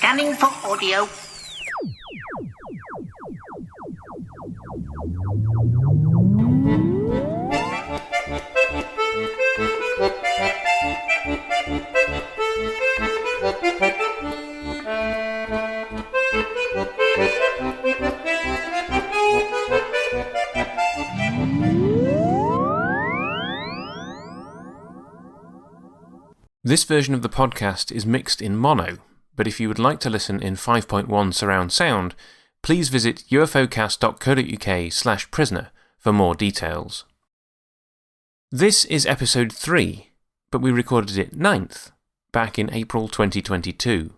Scanning for audio. This version of the podcast is mixed in mono, but if you would like to listen in 5.1 surround sound, please visit ufocast.co.uk/prisoner for more details. This is episode 3, but we recorded it 9th, back in April 2022.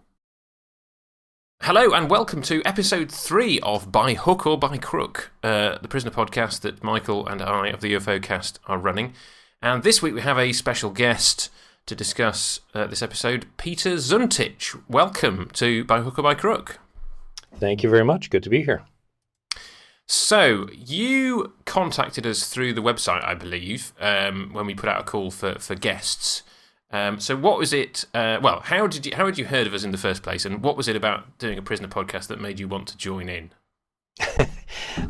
Hello and welcome to episode 3 of By Hook or By Crook, the Prisoner podcast that Michael and I of the UFOcast are running. And this week we have a special guest to discuss this episode, Peter Zunitch. Welcome to By Hook or By Crook. Thank you very much. Good to be here. So, you contacted us through the website, I believe, when we put out a call for guests. So what was it, how had you heard of us in the first place, and what was it about doing a prisoner podcast that made you want to join in?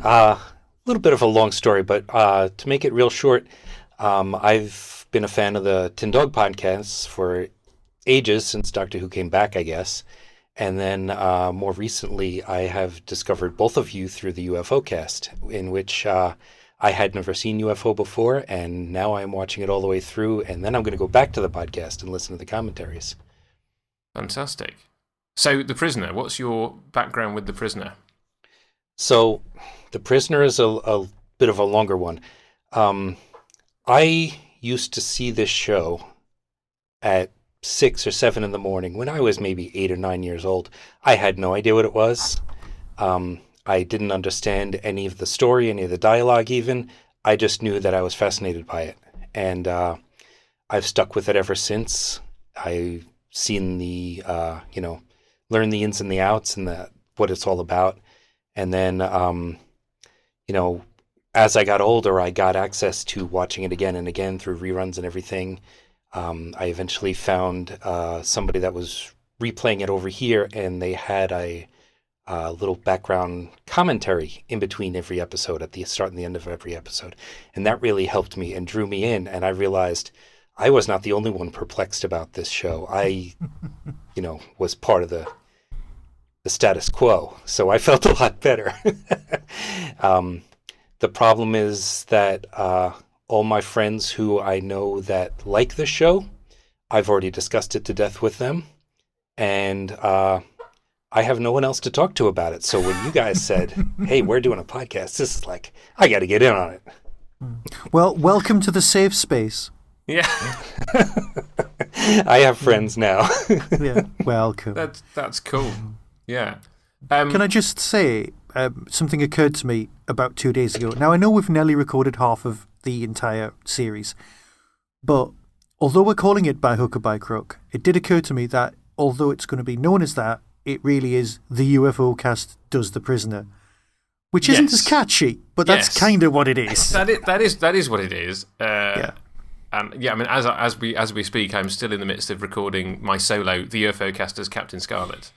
A little bit of a long story, but to make it real short, I've been a fan of the Tin Dog podcasts for ages, since Doctor Who came back, I guess. And then more recently, I have discovered both of you through the UFOcast, in which I had never seen UFO before, and now I'm watching it all the way through, and then I'm going to go back to the podcast and listen to the commentaries. Fantastic. So, The Prisoner, what's your background with The Prisoner? So, The Prisoner is a bit of a longer one. I used to see this show at 6 or 7 in the morning when I was maybe 8 or 9 years old. I had no idea what it was. I didn't understand any of the story, any of the dialogue even. I just knew that I was fascinated by it. And I've stuck with it ever since. I've seen the, learn the ins and the outs and what it's all about. And then, as I got older, I got access to watching it again and again through reruns and everything. I eventually found somebody that was replaying it over here, and they had a little background commentary in between every episode, at the start and the end of every episode. And that really helped me and drew me in, and I realized I was not the only one perplexed about this show. I, was part of the status quo, so I felt a lot better. The problem is that all my friends who I know that like the show, I've already discussed it to death with them, and I have no one else to talk to about it. So when you guys said, hey, we're doing a podcast, this is like, I got to get in on it. Well, welcome to the safe space. Yeah. I have friends now. Yeah, welcome. That's cool. Yeah. Can I just say, something occurred to me about 2 days ago. Now, I know we've nearly recorded half of the entire series, but although we're calling it By Hook or By Crook, it did occur to me that although it's going to be known as that, it really is the UFOcast Does the Prisoner, which isn't as catchy, but that's kind of what it is. That is what it is. Yeah. And yeah, I mean, as we speak, I'm still in the midst of recording my solo, the UFOcast as Captain Scarlet.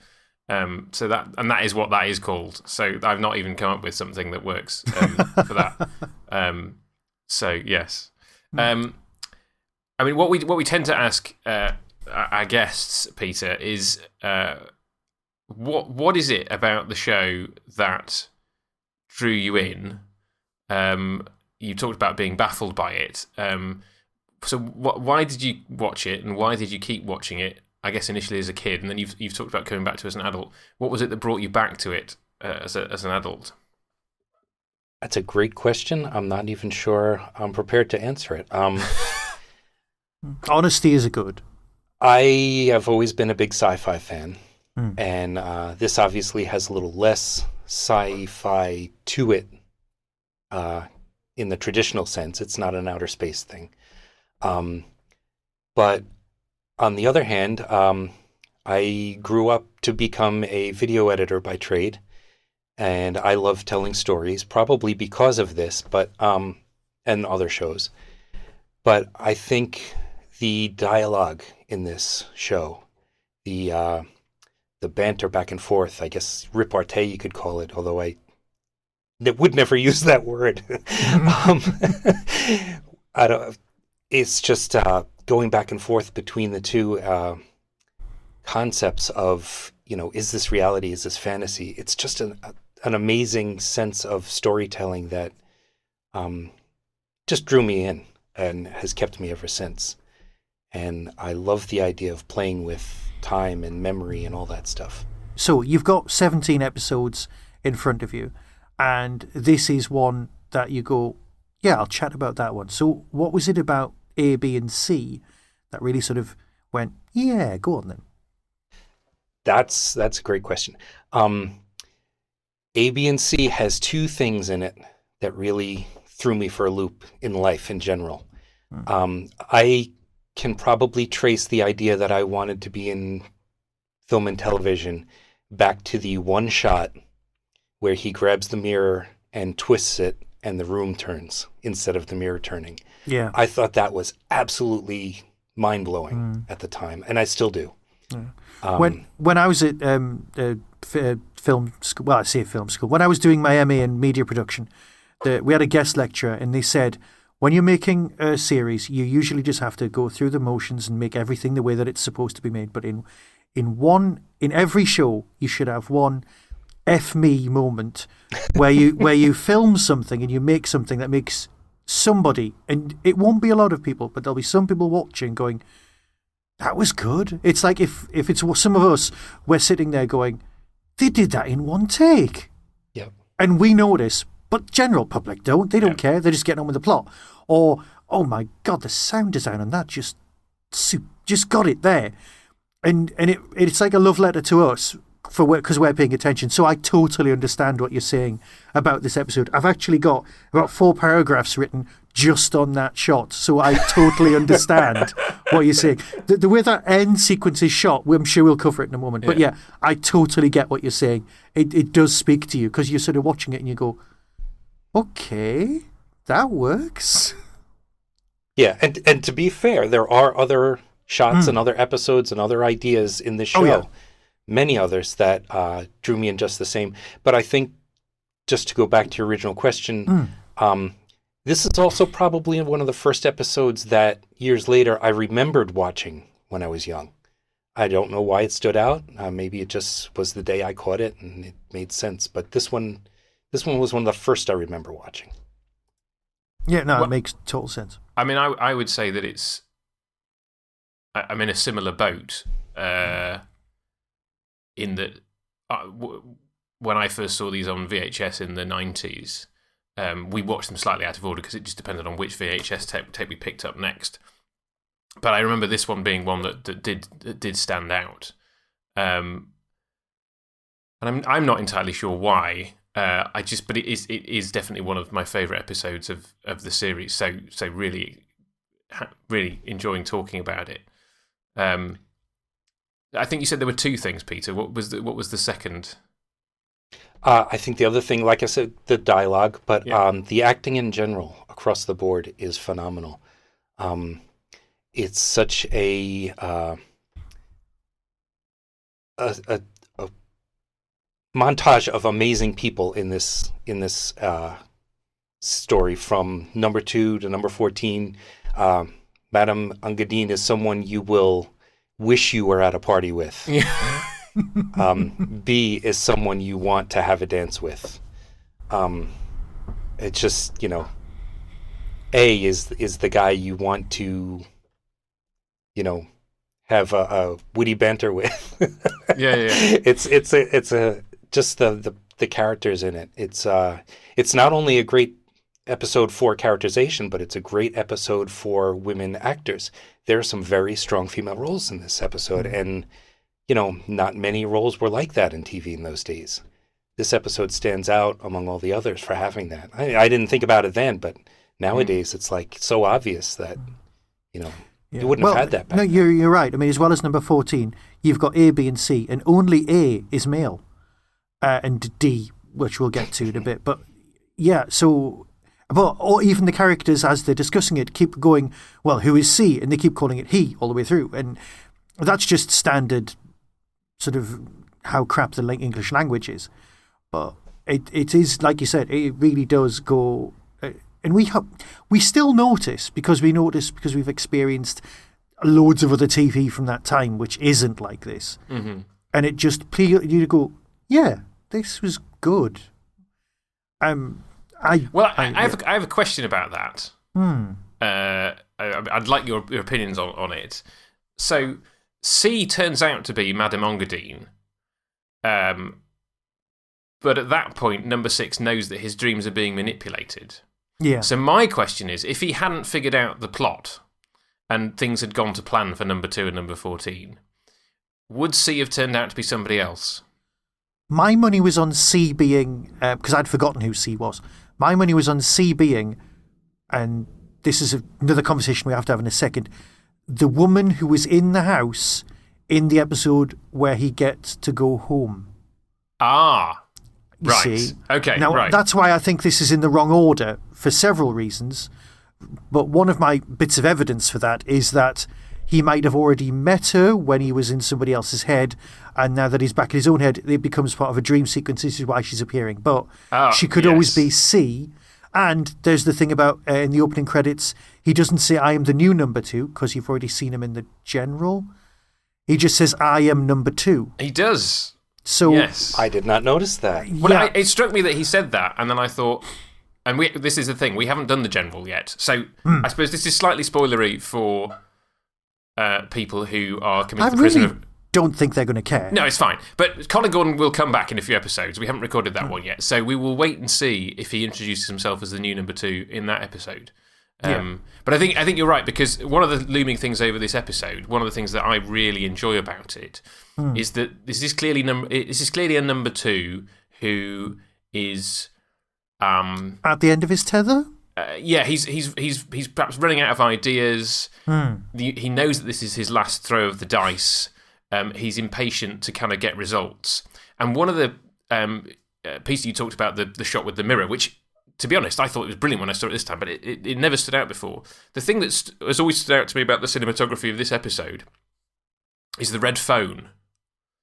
So that is what that is called. So I've not even come up with something that works for that. So yes, I mean, what we tend to ask our guests, Peter, is what is it about the show that drew you in? You talked about being baffled by it. So why did you watch it, and why did you keep watching it? I guess initially as a kid, and then you've talked about coming back to it as an adult. What was it that brought you back to it as an adult? That's a great question. I'm not even sure I'm prepared to answer it. Honesty is good. I have always been a big sci-fi fan, and this obviously has a little less sci-fi to it in the traditional sense. It's not an outer space thing. But on the other hand, I grew up to become a video editor by trade, and I love telling stories, probably because of this, but and other shows. But I think the dialogue in this show, the banter back and forth, I guess repartee you could call it, although I would never use that word. I don't. It's just going back and forth between the two concepts of, is this reality? Is this fantasy? It's just an amazing sense of storytelling that just drew me in and has kept me ever since. And I love the idea of playing with time and memory and all that stuff. So you've got 17 episodes in front of you, and this is one that you go, yeah, I'll chat about that one. So what was it about A, B, and C that really sort of went, yeah, go on then? That's a great question. A, B, and C has two things in it that really threw me for a loop in life in general. I can probably trace the idea that I wanted to be in film and television back to the one shot where he grabs the mirror and twists it and the room turns instead of the mirror turning. Yeah. I thought that was absolutely mind-blowing at the time, and I still do. Yeah. When I was at film school, well, I say film school, when I was doing my MA in media production, we had a guest lecturer, and they said, when you're making a series, you usually just have to go through the motions and make everything the way that it's supposed to be made. But in every show, you should have one F me moment where you film something and you make something that makes somebody, and it won't be a lot of people, but there'll be some people watching going, that was good. It's like if it's some of us, we're sitting there going, they did that in one take. Yep. And we notice, but general public don't. They don't care. They're just getting on with the plot. Or, oh my God, the sound design on that just got it there. And it's like a love letter to us because we're paying attention. So I totally understand what you're saying about this episode. I've actually got about 4 paragraphs written just on that shot. So I totally understand what you're saying. The way that end sequence is shot, I'm sure we'll cover it in a moment. But yeah, I totally get what you're saying. It does speak to you because you're sort of watching it and you go, okay, that works. Yeah, and to be fair, there are other shots and other episodes and other ideas in the show. Oh, yeah. Many others that drew me in just the same. But I think, just to go back to your original question, this is also probably one of the first episodes that years later I remembered watching when I was young. I don't know why it stood out. Maybe it just was the day I caught it and it made sense. But this one was one of the first I remember watching. Yeah, no, it makes total sense. I mean, I would say that I'm in a similar boat in that when I first saw these on VHS in the 90s, we watched them slightly out of order because it just depended on which VHS tape we picked up next. But I remember this one being one that did stand out. And I'm not entirely sure why. But it is definitely one of my favourite episodes of the series. So really enjoying talking about it. I think you said there were 2 things, Peter. What was the second? I think the other thing, like I said, the dialogue, but the acting in general across the board is phenomenal. It's such a montage of amazing people in this story, from number 2 to number 14. Madame Engadine is someone you will wish you were at a party with. Yeah. B is someone you want to have a dance with. It's just, A is the guy you want to, have a witty banter with. Yeah. It's just the characters in it. It's not only a great episode for characterization, but it's a great episode for women actors. There are some very strong female roles in this episode, and not many roles were like that in TV in those days. This episode stands out among all the others for having that. I didn't think about it then, but nowadays it's like so obvious that you wouldn't have had that back then. You're right. I mean, as well as number 14, you've got A, B, and C, and only A is male, and D, which we'll get to in a bit. But yeah, so. Or even the characters, as they're discussing it, keep going, well, who is C? And they keep calling it he all the way through. And that's just standard sort of how crap the English language is. But it is, like you said, it really does go... and we still notice, because we've experienced loads of other TV from that time, which isn't like this. Mm-hmm. And it just, you go, yeah, this was good. I have a question about that. I'd like your opinions on it. So, C turns out to be Madame Engadine, but at that point, number 6 knows that his dreams are being manipulated. Yeah. So my question is, if he hadn't figured out the plot and things had gone to plan for number 2 and number 14, would C have turned out to be somebody else? My money was on C being, because I'd forgotten who C was. My money was on C being, and this is another conversation we have to have in a second, the woman who was in the house in the episode where he gets to go home. Ah, you right. See? Okay, now, right. That's why I think this is in the wrong order for several reasons. But one of my bits of evidence for that is that he might have already met her when he was in somebody else's head, and now that he's back in his own head, it becomes part of a dream sequence. This is why she's appearing. But she could always be C. And there's the thing about, in the opening credits, he doesn't say, I am the new number 2, because you've already seen him in the general. He just says, I am number 2. He does. So, yes. I did not notice that. Well, it struck me that he said that, and then I thought, and this is the thing, we haven't done the general yet. So I suppose this is slightly spoilery for people who are committed to prison. I really don't think they're going to care. No, it's fine. But Colin Gordon will come back in a few episodes. We haven't recorded that one yet. So we will wait and see if he introduces himself as the new number 2 in that episode. But I think you're right, because one of the looming things over this episode, one of the things that I really enjoy about it, is that this is clearly a number 2 who is at the end of his tether. Yeah, he's perhaps running out of ideas. He knows that this is his last throw of the dice. He's impatient to kind of get results. And one of the pieces you talked about, the shot with the mirror, which, to be honest, I thought it was brilliant when I saw it this time, but it never stood out before. The thing that has always stood out to me about the cinematography of this episode is the red phone.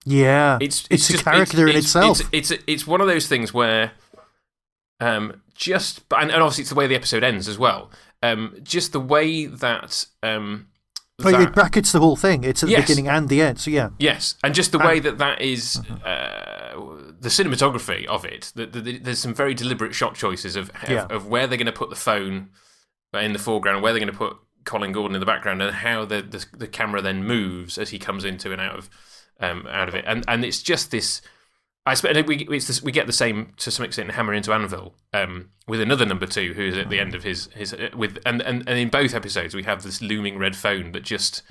Yeah, it's a character in itself. It's one of those things where and obviously it's the way the episode ends as well. Just the way that it brackets the whole thing. It's at the beginning and the end. So yeah. Yes, and just the way that is the cinematography of it. There's some very deliberate shot choices of where they're going to put the phone in the foreground, where they're going to put Colin Gordon in the background, and how the camera then moves as he comes into and out of it. And it's just this. I suppose we get the same to some extent in Hammer into Anvil with another number 2 who's at the end of his and in both episodes we have this looming red phone that just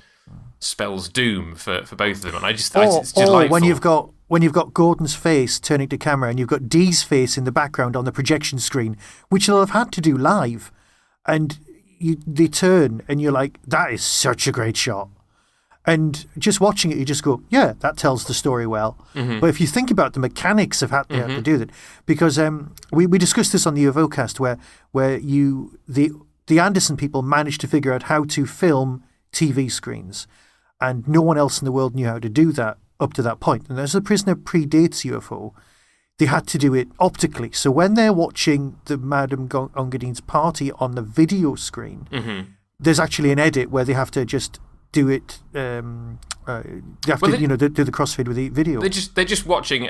spells doom for both of them, and it's delightful. when you've got Gordon's face turning to camera and you've got Dee's face in the background on the projection screen, which they'll have had to do live, and they turn and you're like, that is such a great shot. And just watching it, you just go, yeah, that tells the story well. But if you think about the mechanics of how they have to do that, because we discussed this on the UFO cast, where the Anderson people managed to figure out how to film TV screens, and no one else in the world knew how to do that up to that point. And as The Prisoner predates UFO, they had to do it optically. So when they're watching the Madame Ongadine's party on the video screen, there's actually an edit where they have to just do it. They have to do the crossfade with the video. They're just watching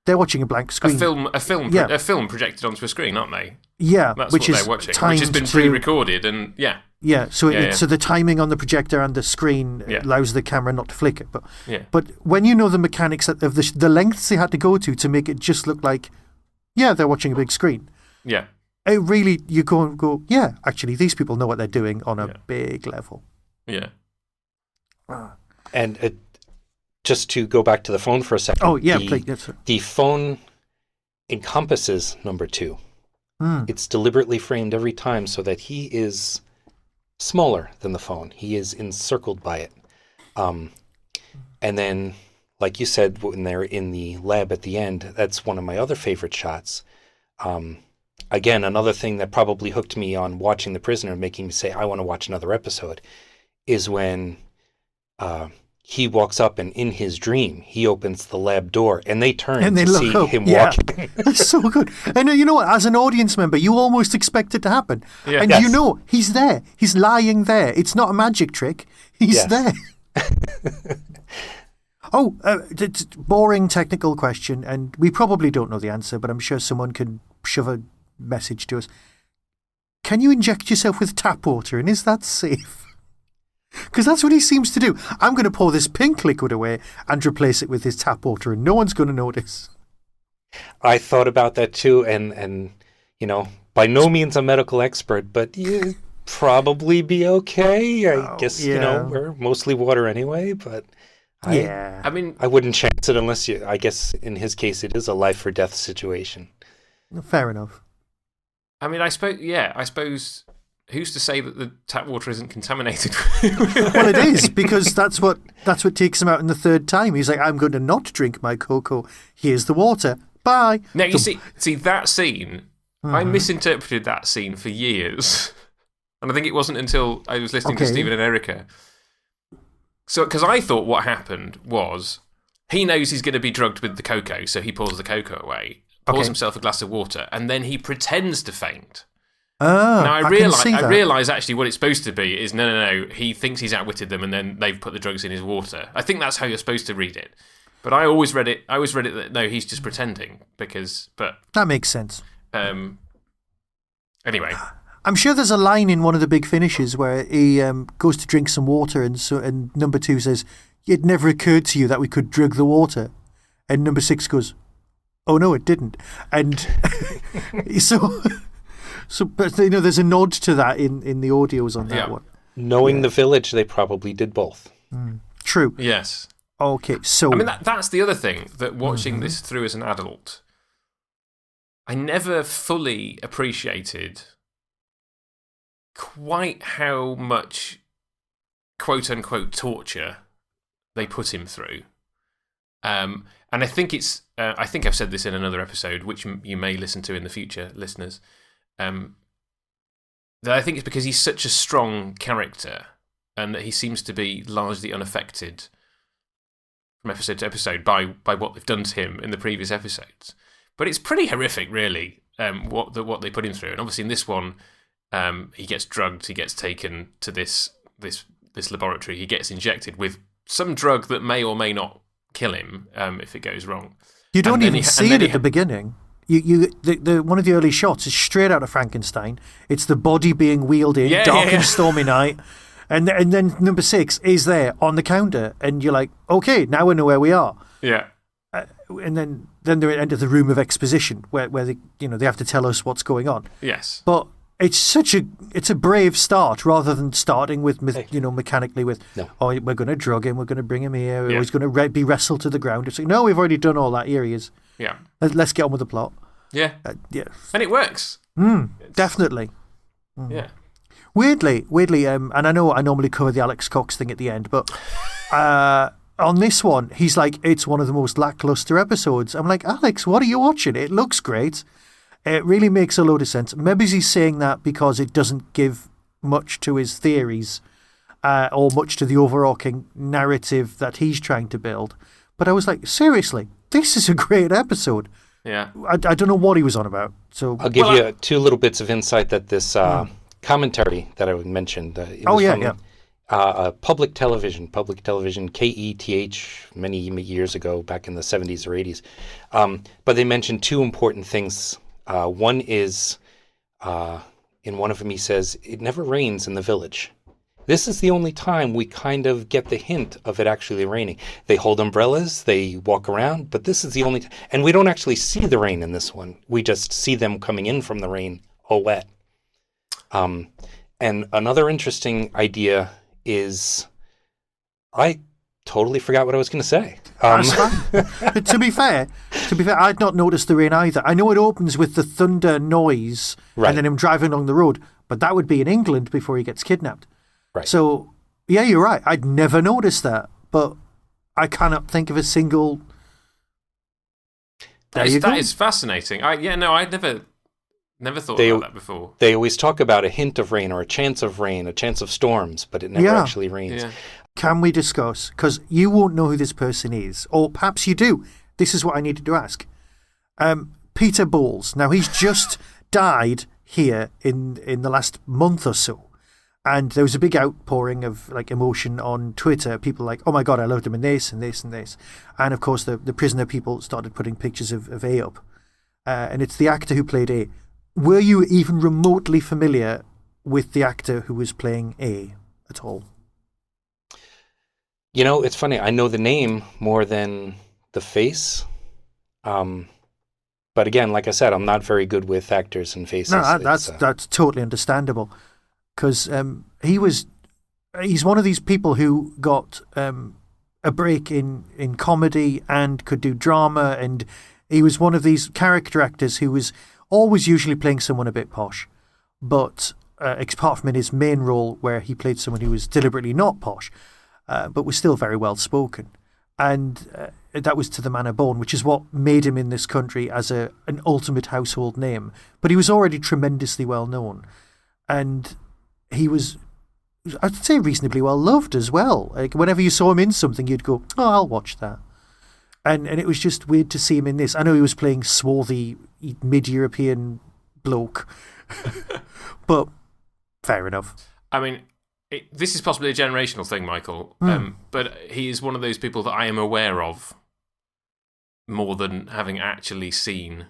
They're watching a blank screen. A film projected onto a screen, aren't they? Yeah, that's which what they're watching, which has been pre-recorded, and yeah. Yeah, so the timing on the projector and the screen allows the camera not to flicker. But when you know the mechanics of the lengths they had to go to make it just look like, they're watching a big screen. Yeah. It really, you go, actually, these people know what they're doing on a big level. Yeah. And just to go back to the phone for a second. Oh, yeah, please. The phone encompasses number 2. It's deliberately framed every time so that he is smaller than the phone. He is encircled by it. And then, like you said, when they're in the lab at the end, that's one of my other favorite shots. Again, another thing that probably hooked me on watching The Prisoner, making me say, I want to watch another episode, is when he walks up and in his dream, he opens the lab door and they turn And they to look see up. him Yeah. walking. It's so good. And you know what? As an audience member, you almost expect it to happen. Yeah. And Yes. you know, he's there. He's lying there. It's not a magic trick. He's Yes. there. Oh, boring technical question, and we probably don't know the answer, but I'm sure someone can shove a message to us. Can you inject yourself with tap water, and is that safe? Because that's what he seems to do. I'm going to pour this pink liquid away and replace it with his tap water, and no one's going to notice. I thought about that too, and you know, by no means a medical expert, but you'd probably be okay. I guess, you know, yeah. we're mostly water anyway, but Yeah. I mean, I wouldn't chance it unless I guess in his case it is a life or death situation. Fair enough. I suppose who's to say that the tap water isn't contaminated? Well, it is, because that's what takes him out in the third time. He's like, I'm going to not drink my cocoa. Here's the water. Bye. Now, you see that scene, I misinterpreted that scene for years. And I think it wasn't until I was listening to Stephen and Erica. So, because I thought what happened was he knows he's going to be drugged with the cocoa, so he pours the cocoa away, pours himself a glass of water, and then he pretends to faint. Now, I realise actually what it's supposed to be is no, he thinks he's outwitted them and then they've put the drugs in his water. I think that's how you're supposed to read it. But I always read it that, no, he's just pretending, but... That makes sense. Anyway. I'm sure there's a line in one of the big finishes where he goes to drink some water and number 2 says, it never occurred to you that we could drug the water. And number 6 goes, oh no, it didn't. And so, but you know, there's a nod to that in the audios on that one. Knowing the village, they probably did both. True. Yes. Okay, so... I mean, that's the other thing, that watching this through as an adult, I never fully appreciated quite how much quote-unquote torture they put him through. And I think I think I've said this in another episode, which you may listen to in the future, listeners, that I think it's because he's such a strong character and that he seems to be largely unaffected from episode to episode by what they've done to him in the previous episodes. But it's pretty horrific, really, what they put him through. And obviously in this one, he gets drugged, he gets taken to this laboratory, he gets injected with some drug that may or may not kill him if it goes wrong. You don't even see it at the beginning. One of the early shots is straight out of Frankenstein. It's the body being wheeled in, dark and stormy night. And then number 6 is there on the counter. And you're like, okay, now we know where we are. Yeah. And then they're into the room of exposition where they, they have to tell us what's going on. Yes. But it's a brave start rather than starting with, mechanically with, we're going to drug him, we're going to bring him here, or he's going to be wrestled to the ground. It's like, no, we've already done all that. Here he is. Yeah. Let's get on with the plot. Yeah. Yeah. And it works. Definitely. Yeah. Weirdly, and I know I normally cover the Alex Cox thing at the end, but on this one, he's like, it's one of the most lackluster episodes. I'm like, Alex, what are you watching? It looks great. It really makes a load of sense. Maybe he's saying that because it doesn't give much to his theories or much to the overarching narrative that he's trying to build. But I was like, seriously, this is a great episode. Yeah. I don't know what he was on about. So I'll give you 2 little bits of insight that this commentary that I mentioned. Public television, KETH, many years ago, back in the 70s or 80s. But they mentioned 2 important things. One is, in one of them he says, it never rains in the village. This is the only time we kind of get the hint of it actually raining. They hold umbrellas, they walk around, but this is the only time. And we don't actually see the rain in this one. We just see them coming in from the rain all wet. And another interesting idea is, I totally forgot what I was going to say. To be fair, I'd not noticed the rain either. I know it opens with the thunder noise and then him driving along the road, but that would be in England before he gets kidnapped. Right. So, yeah, you're right. I'd never noticed that, but I cannot think of a single... That is fascinating. I'd never thought about that before. They always talk about a hint of rain or a chance of storms, but it never actually rains. can we discuss, because you won't know who this person is, or perhaps you do. This is what I needed to ask. Peter Bowles. Now, he's just died here in the last month or so. And there was a big outpouring of like emotion on Twitter. People like, oh my God, I loved him in this and this and this. And of course, the prisoner people started putting pictures of A up. And it's the actor who played A. Were you even remotely familiar with the actor who was playing A at all? You know, it's funny. I know the name more than the face. But again, like I said, I'm not very good with actors and faces. No, that's totally understandable. Because he's one of these people who got a break in comedy and could do drama, and he was one of these character actors who was always usually playing someone a bit posh, but apart from in his main role where he played someone who was deliberately not posh, but was still very well spoken. And that was To the Manor Born, which is what made him in this country as an ultimate household name. But he was already tremendously well known. And he was, I'd say, reasonably well loved as well. Like whenever you saw him in something, you'd go, oh, I'll watch that. And it was just weird to see him in this. I know he was playing swarthy, mid-European bloke. But fair enough. I mean, this is possibly a generational thing, Michael. But he is one of those people that I am aware of more than having actually seen.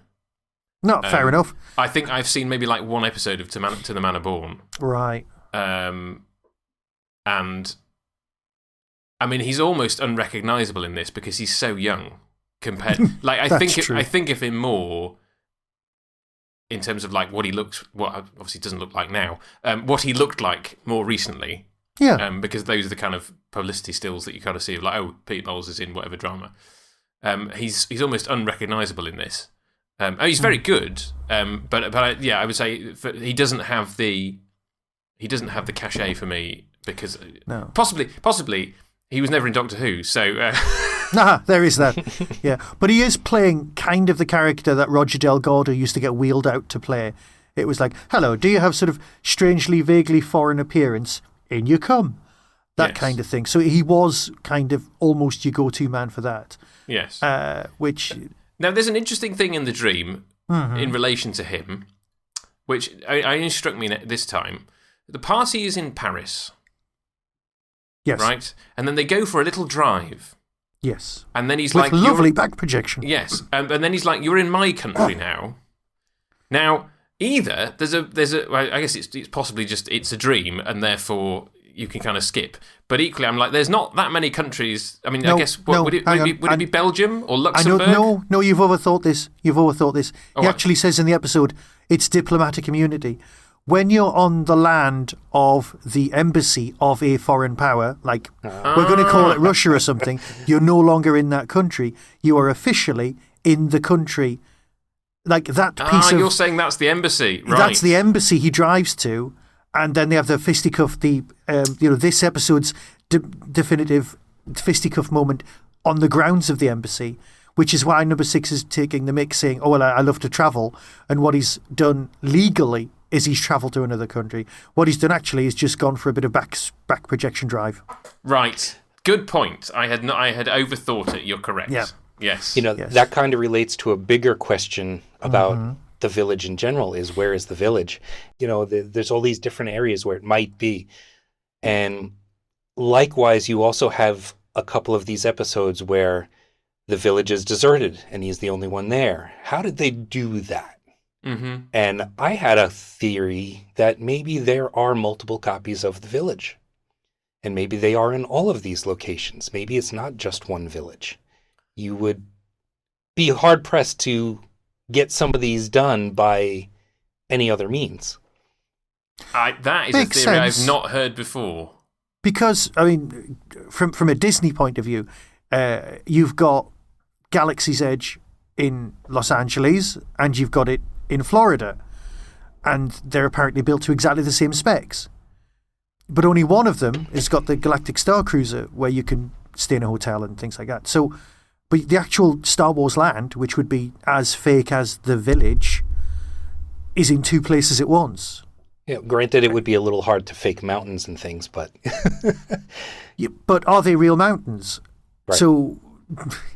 No, fair enough. I think I've seen maybe like one episode of To the Manor Born. Right. And I mean, he's almost unrecognisable in this because he's so young compared. Like I think of him more in terms of like what obviously doesn't look like now. What he looked like more recently. Yeah. Because those are the kind of publicity stills that you kind of see of like, oh, Pete Bowles is in whatever drama. He's almost unrecognisable in this. He's very good, but I would say he doesn't have the cachet for me because possibly he was never in Doctor Who, so there is that. Yeah, but he is playing kind of the character that Roger Delgado used to get wheeled out to play. It was like, hello, do you have sort of strangely, vaguely foreign appearance? In you come. That kind of thing. So he was kind of almost your go-to man for that. Yes. Which... Now, there's an interesting thing in the dream in relation to him, which only struck me this time. The party is in Paris. Yes. Right? And then they go for a little drive. Yes. And then he's with like... lovely back projection. Yes. And then he's like, you're in my country now. Now, either there's a well, I guess it's possibly just it's a dream and therefore you can kind of skip. But equally, I'm like, there's not that many countries. I mean, I guess, would it be Belgium or Luxembourg? No, you've overthought this. He actually says in the episode, it's diplomatic immunity. When you're on the land of the embassy of a foreign power, like we're going to call it Russia or something, you're no longer in that country. You are officially in the country. Like that piece of... you're saying that's the embassy, right? That's the embassy he drives to. And then they have the fisticuff, this episode's definitive fisticuff moment on the grounds of the embassy, which is why number 6 is taking the mick, saying, oh, well, I love to travel. And what he's done legally is he's travelled to another country. What he's done actually is just gone for a bit of back projection drive. Right. Good point. I had overthought it. You're correct. Yeah. Yes. That kind of relates to a bigger question about the village in general is where is the village? There's all these different areas where it might be. And likewise, you also have a couple of these episodes where the village is deserted and he's the only one there. How did they do that? Mm-hmm. And I had a theory that maybe there are multiple copies of the village. And maybe they are in all of these locations. Maybe it's not just one village. You would be hard-pressed to get some of these done by any other means. That is Makes a theory sense. I've not heard before. Because, I mean, from a Disney point of view, you've got Galaxy's Edge in Los Angeles and you've got it in Florida. And they're apparently built to exactly the same specs. But only one of them has got the Galactic Star Cruiser where you can stay in a hotel and things like that. So, but the actual Star Wars land, which would be as fake as the village, is in 2 places at once. Yeah, granted, it would be a little hard to fake mountains and things, but Yeah, but are they real mountains? Right. So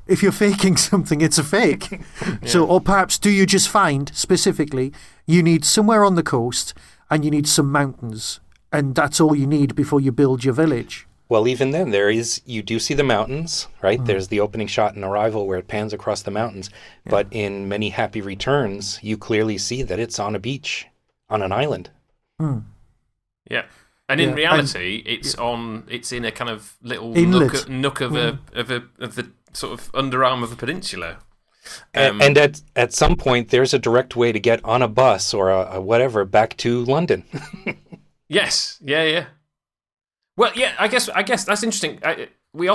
if you're faking something, it's a fake. So, or perhaps do you just find specifically you need somewhere on the coast and you need some mountains, and that's all you need before you build your village? well, even then, you do see the mountains, right? There's the opening shot in Arrival where it pans across the mountains, but in Many Happy Returns, you clearly see that it's on a beach, on an island. Yeah. And in reality, it's in a kind of little Inlet. nook of the sort of underarm of a peninsula. And at some point, there's a direct way to get on a bus or a whatever back to London. Yes. Yeah. Well, yeah. I guess that's interesting. We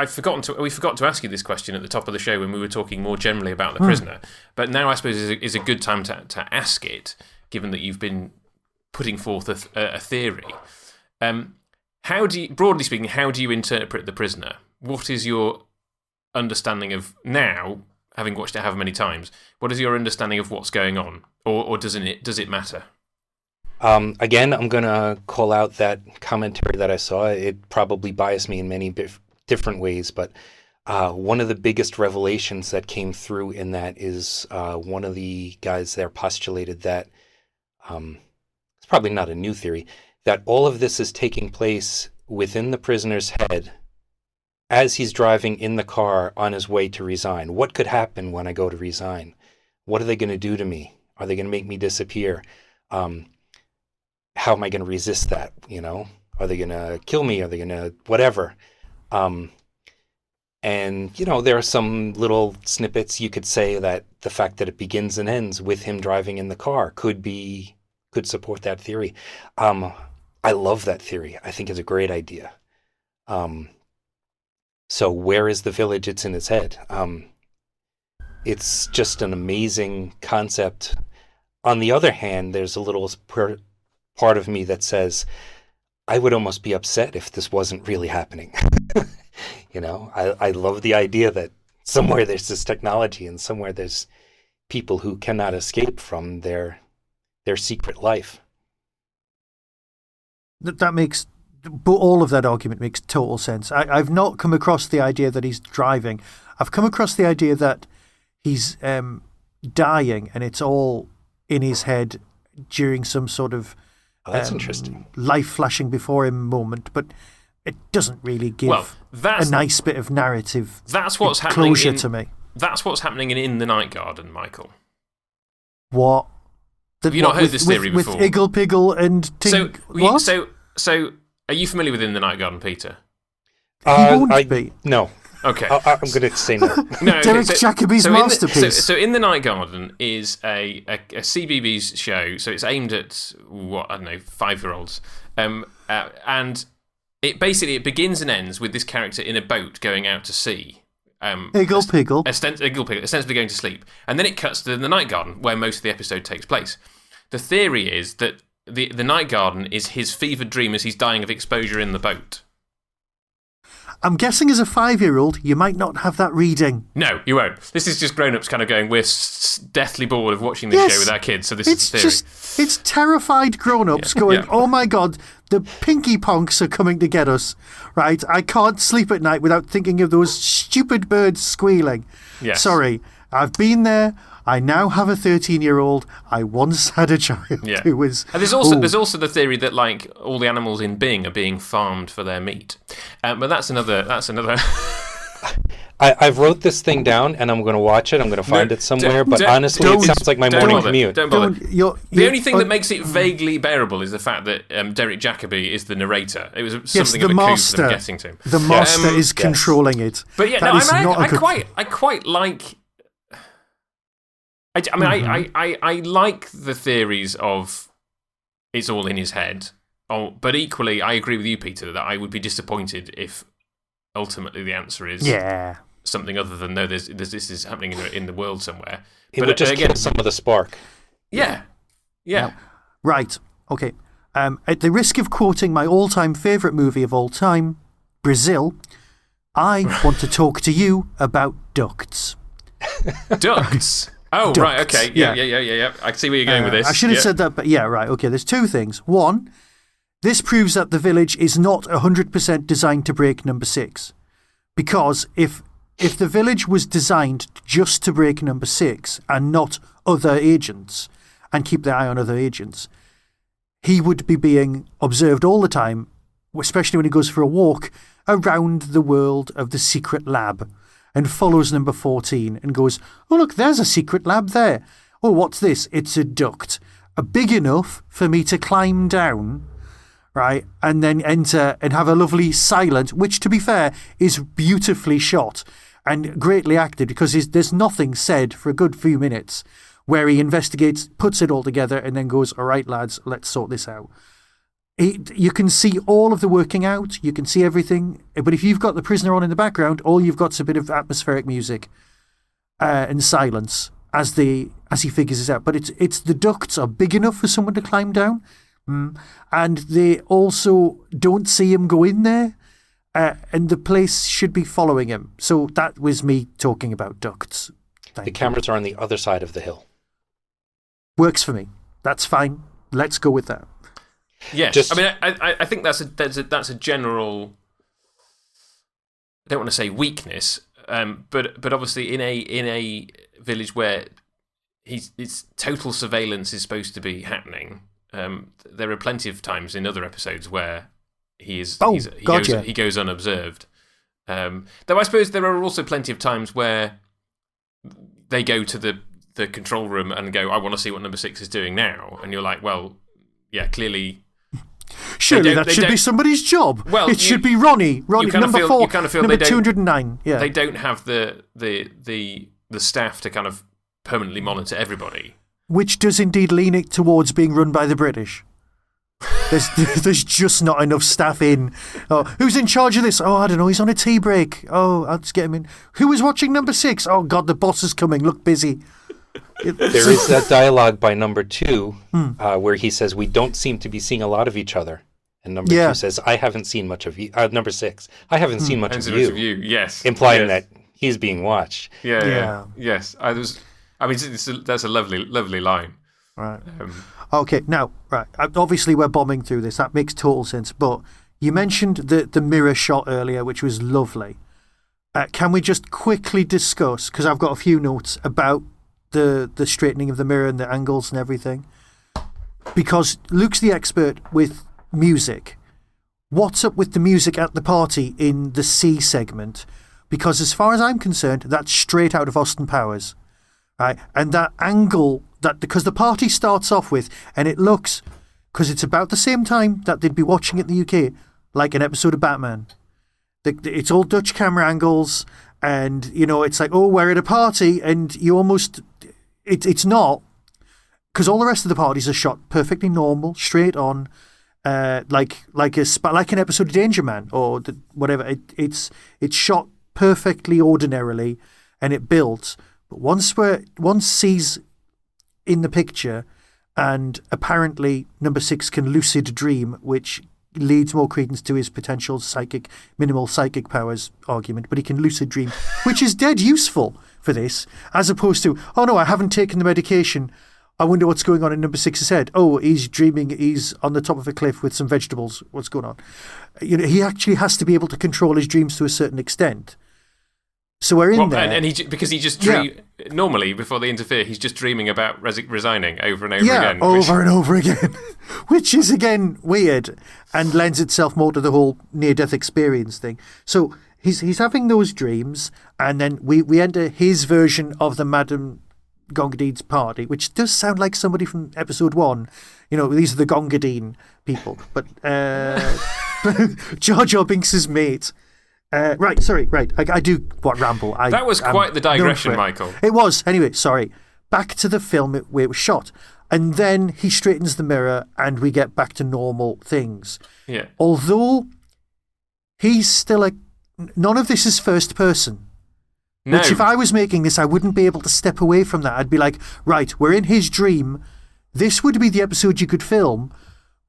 forgot to ask you this question at the top of the show when we were talking more generally about The Prisoner. But now I suppose is a good time to ask it, given that you've been putting forth a theory. Broadly speaking, how do you interpret The Prisoner? What is your understanding of now, having watched it however many times? What is your understanding of what's going on, or does it matter? Again, I'm going to call out that commentary that I saw. It probably biased me in many different ways, but one of the biggest revelations that came through in that is one of the guys there postulated that it's probably not a new theory, that all of this is taking place within the prisoner's head as he's driving in the car on his way to resign. What could happen when I go to resign? What are they going to do to me? Are they going to make me disappear? How am I going to resist that? Are they going to kill me? Are they going to whatever? And, there are some little snippets you could say that the fact that it begins and ends with him driving in the car could support that theory. I love that theory. I think it's a great idea. So where is the village? It's in his head. It's just an amazing concept. On the other hand, there's a little part of me that says, I would almost be upset if this wasn't really happening. I love the idea that somewhere there's this technology and somewhere there's people who cannot escape from their secret life. That makes, but all of that argument makes total sense. I've not come across the idea that he's driving. I've come across the idea that he's dying and it's all in his head during some sort of that's interesting. Life flashing before him moment, but it doesn't really give a nice bit of narrative closure to me. That's what's happening in The Night Garden, Michael. What? Have you not heard this theory before? With Iggle Piggle and Tink. What? So, are you familiar with In the Night Garden, Peter? He won't be. No. Okay. I'm going to say no. No. Derek Jacobi's masterpiece. So, In the Night Garden is a CBeebies show. So it's aimed at 5-year-olds, and it begins and ends with this character in a boat going out to sea. Iggle Piggle. Ostensibly going to sleep. And then it cuts to The Night Garden, where most of the episode takes place. The theory is that the Night Garden is his fevered dream as he's dying of exposure in the boat. I'm guessing as a 5-year-old, you might not have that reading. No, you won't. This is just grown-ups kind of going, we're deathly bored of watching this show with our kids, so this is the theory. It's terrified grown-ups going, oh my God, the Pinky Ponks are coming to get us, right? I can't sleep at night without thinking of those stupid birds squealing. Yes. Sorry, I've been there. I now have a 13-year-old. I once had a child who was... And there's also the theory that all the animals in Bing are being farmed for their meat. But that's another... I wrote this thing down and I'm going to watch it. I'm going to find it somewhere. But honestly, it sounds like my morning commute. Don't bother. The only thing that makes it vaguely bearable is the fact that Derek Jacobi is the narrator. It was something of a coup for them getting to him. The master is controlling it. But yeah, I quite like... I like the theories of it's all in his head. But equally, I agree with you, Peter, that I would be disappointed if ultimately the answer is something other than no, this is happening in the world somewhere. It would just kill some of the spark. Yeah. Right. Okay. At the risk of quoting my all-time favourite movie of all time, Brazil, I want to talk to you about ducts. Ducts? Oh, ducts. right, okay. Yeah. I see where you're going with this. I should have said that, but yeah, right. Okay, there's two things. One, this proves that the village is not 100% designed to break number 6. Because if the village was designed just to break number 6 and not other agents and keep their eye on other agents, he would be being observed all the time, especially when he goes for a walk around the world of the secret lab and follows number 14 and goes, oh, look, there's a secret lab there. Oh, what's this? It's a duct. Big enough for me to climb down, right, and then enter and have a lovely silent, which, to be fair, is beautifully shot and greatly acted because there's nothing said for a good few minutes where he investigates, puts it all together, and then goes, all right, lads, let's sort this out. You can see all of the working out. You can see everything. But if you've got the prisoner on in the background, all you've got is a bit of atmospheric music and silence as he figures this out. But it's the ducts are big enough for someone to climb down. And they also don't see him go in there. And the place should be following him. So that was me talking about ducts. The cameras are on the other side of the hill. Works for me. That's fine. Let's go with that. Yes, I think that's a general. I don't want to say weakness, but obviously in a village where it's total surveillance is supposed to be happening. There are plenty of times in other episodes where he goes unobserved. Though I suppose there are also plenty of times where they go to the control room and go, I want to see what number 6 is doing now, and you're like, well, yeah, clearly. Surely that should be somebody's job. Well, it should be Ronnie number 4, number 209. Yeah. They don't have the staff to kind of permanently monitor everybody. Which does indeed lean it towards being run by the British. There's just not enough staff in. Oh, who's in charge of this? Oh, I don't know. He's on a tea break. Oh, I'll just get him in. Who was watching number 6? Oh, God, the boss is coming. Look busy. There is that dialogue by number 2 where he says, we don't seem to be seeing a lot of each other. And number 2 says, I haven't seen much of you. Number 6, I haven't seen much of you. Yes. Implying that he's being watched. Yeah. Yes. That's a lovely line. Right. Okay, now, right. Obviously, we're bombing through this. That makes total sense. But you mentioned the mirror shot earlier, which was lovely. Can we just quickly discuss, because I've got a few notes about the straightening of the mirror and the angles and everything? Because Luke's the expert with music. What's up with the music at the party in the C segment? Because as far as I'm concerned, that's straight out of Austin Powers. Right? And that angle, because the party starts off with, and it looks, because it's about the same time that they'd be watching it in the UK, like an episode of Batman. It's all Dutch camera angles, and, it's like, oh, we're at a party, and you almost, it's not, because all the rest of the parties are shot perfectly normal, straight on, like an episode of Danger Man, or whatever. It's shot perfectly ordinarily, and it builds. But once C's in the picture, and apparently number 6 can lucid dream, which leads more credence to his potential minimal psychic powers argument, but he can lucid dream, which is dead useful for this, as opposed to, oh no, I haven't taken the medication. I wonder what's going on in number 6's head. Oh, he's dreaming he's on the top of a cliff with some vegetables. What's going on? He actually has to be able to control his dreams to a certain extent. So we're in there. And because he just normally, before they interfere, he's just dreaming about resigning over and over again. Over and over again. Which is, again, weird and lends itself more to the whole near-death experience thing. So he's having those dreams, and then we enter his version of the Madame Gongadin's party, which does sound like somebody from episode 1. These are the Gongadin people. But Jar Jar Binks' mate. Right. I do ramble. That was quite the digression, Michael. It was. Anyway, sorry. Back to the film where it was shot. And then he straightens the mirror and we get back to normal things. Yeah. Although he's still none of this is first person. No. Which if I was making this, I wouldn't be able to step away from that. I'd be like, right, we're in his dream. This would be the episode you could film.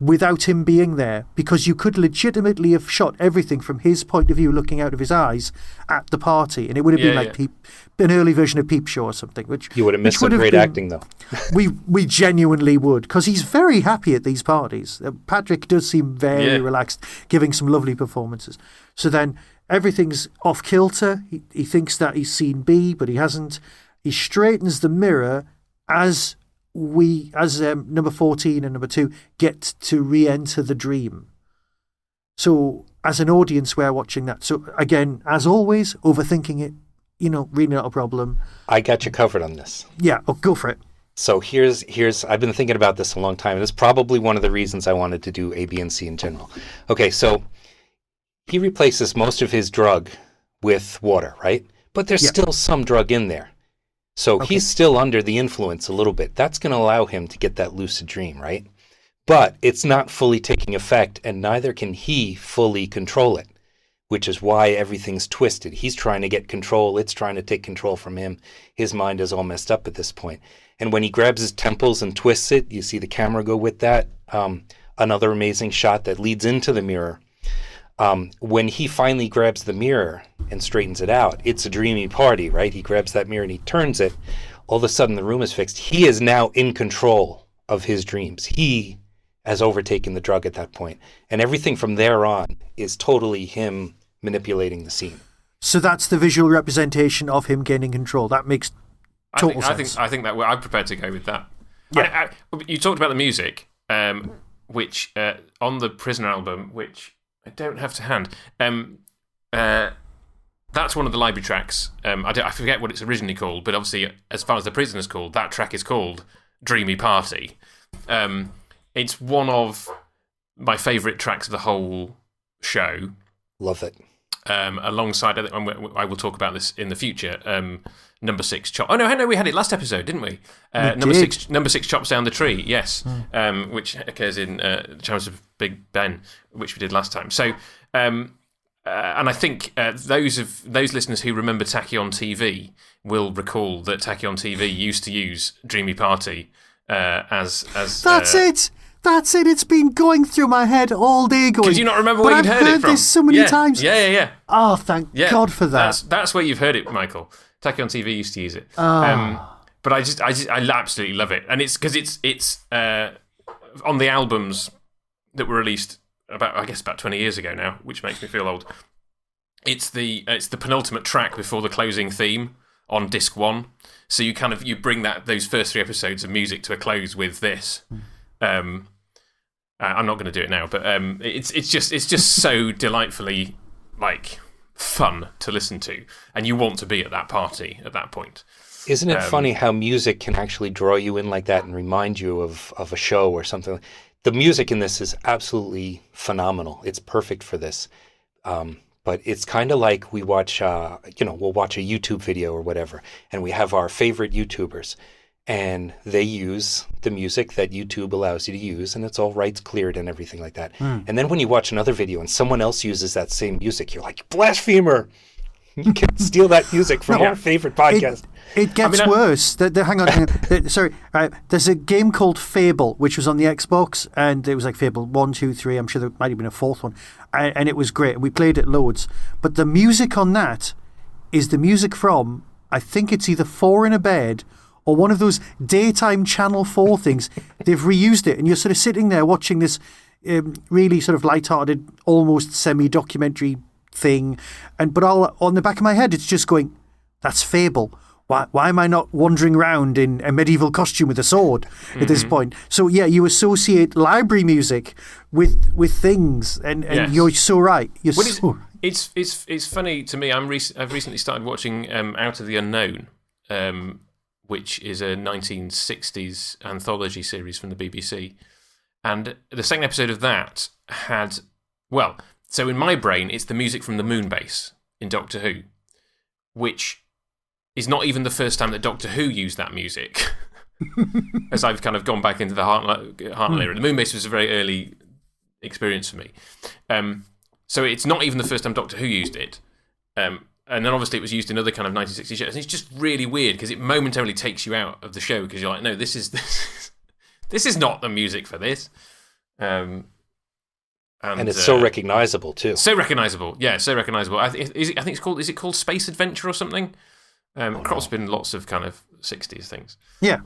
without him being there, because you could legitimately have shot everything from his point of view, looking out of his eyes at the party, and it would have been like an early version of Peep Show or something. Which you would have missed some great acting, though. we genuinely would, because he's very happy at these parties. Patrick does seem very relaxed, giving some lovely performances. So then everything's off kilter. He thinks that he's seen B, but he hasn't. He straightens the mirror as number 14 and number 2 get to re-enter the dream. So as an audience, we're watching that. So again, as always, overthinking it, really not a problem. I got you covered on this. Yeah, go for it. So here's I've been thinking about this a long time, and it's probably one of the reasons I wanted to do A, B, and C in general. Okay, so he replaces most of his drug with water, right? But there's still some drug in there. So he's still under the influence a little bit. That's going to allow him to get that lucid dream, right? But it's not fully taking effect, and neither can he fully control it, which is why everything's twisted. He's trying to get control. It's trying to take control from him. His mind is all messed up at this point. And when he grabs his temples and twists it, you see the camera go with that. Another amazing shot that leads into the mirror. When he finally grabs the mirror and straightens it out, it's a dreamy party, right? He grabs that mirror and he turns it. All of a sudden, the room is fixed. He is now in control of his dreams. He has overtaken the drug at that point. And everything from there on is totally him manipulating the scene. So that's the visual representation of him gaining control. That makes total sense. I think that I'm prepared to go with that. Yeah. You talked about the music, which on the Prisoner album, which I don't have to hand. That's one of the library tracks. I forget what it's originally called, but obviously, as far as The Prisoner's called, that track is called Dreamy Party. It's one of my favourite tracks of the whole show. Love it. Alongside, I will talk about this in the future, number 6 chop. Oh no, we had it last episode, didn't we? Number six chops down the tree. Yes, which occurs in Chimes of Big Ben, which we did last time. So, and I think those listeners who remember Tachyon TV will recall that Tachyon TV used to use Dreamy Party as. That's it. That's it. It's been going through my head all day. Did you not remember where you'd heard it from? I've heard this so many times. Yeah. Oh, thank God for that. That's where you've heard it, Michael. Tachyon TV used to use it. But I absolutely love it, and it's because it's on the albums that were released about 20 years ago now, which makes me feel old. It's the penultimate track before the closing theme on disc 1. So you bring those first 3 episodes of music to a close with this. I'm not going to do it now, but it's just so delightfully fun to listen to, and you want to be at that party at that point. Isn't it funny how music can actually draw you in like that and remind you of a show or something? The music in this is absolutely phenomenal. It's perfect for this. But it's kind of like we watch, we'll watch a YouTube video or whatever, and we have our favorite YouTubers, and they use the music that YouTube allows you to use, and it's all rights cleared and everything like that. And then when you watch another video and someone else uses that same music, you're like, blasphemer! You can steal that music from our favorite podcast. It gets worse. Hang on. Sorry. There's a game called Fable, which was on the Xbox, and it was like Fable 1, 2, 3. I'm sure there might have been a 4th one. And it was great. We played it loads. But the music on that is the music from, I think it's either Four in a Bed or one of those daytime Channel 4 things. They've reused it, and you're sort of sitting there watching this really sort of lighthearted, almost semi-documentary thing. But all on the back of my head, it's just going, that's Fable. Why am I not wandering around in a medieval costume with a sword at this point? So yeah, you associate library music with things, and yes. You're so right. It's funny to me. I've recently started watching Out of the Unknown, which is a 1960s anthology series from the BBC, and the second episode of that had So in my brain, it's the music from the moon base in Doctor Who, which is not even the first time that Doctor Who used that music. As I've kind of gone back into the Hartnell era. The moon base was a very early experience for me. So it's not even the first time Doctor Who used it. And then obviously it was used in other kind of 1960s shows. And it's just really weird because it momentarily takes you out of the show because you're like, no, this is not the music for this. And it's so recognizable too. So recognizable, yeah, so recognizable. I think it's called. Is it called Space Adventure or something? Crook's been lots of kind of 60s things. Yeah.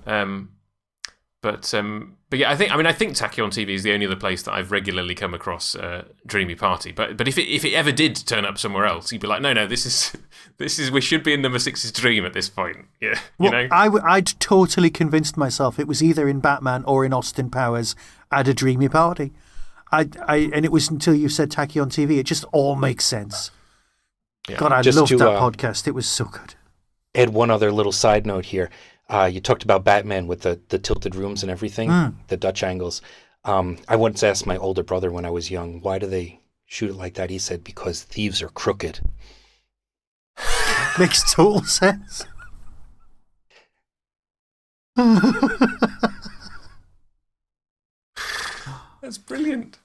But yeah, I think Tachyon TV is the only other place that I've regularly come across Dreamy Party. But if it ever did turn up somewhere else, you'd be like, no, this is we should be in number 6's dream at this point. Yeah, well, you know. I'd totally convinced myself it was either in Batman or in Austin Powers at a Dreamy Party. And it was until you said Tachyon TV, it just all makes sense. Yeah. God, I loved that podcast. It was so good. Add one other little side note here. You talked about Batman with the tilted rooms and everything, the Dutch angles. I once asked my older brother when I was young, why do they shoot it like that? He said, because thieves are crooked. Makes total sense. That's brilliant.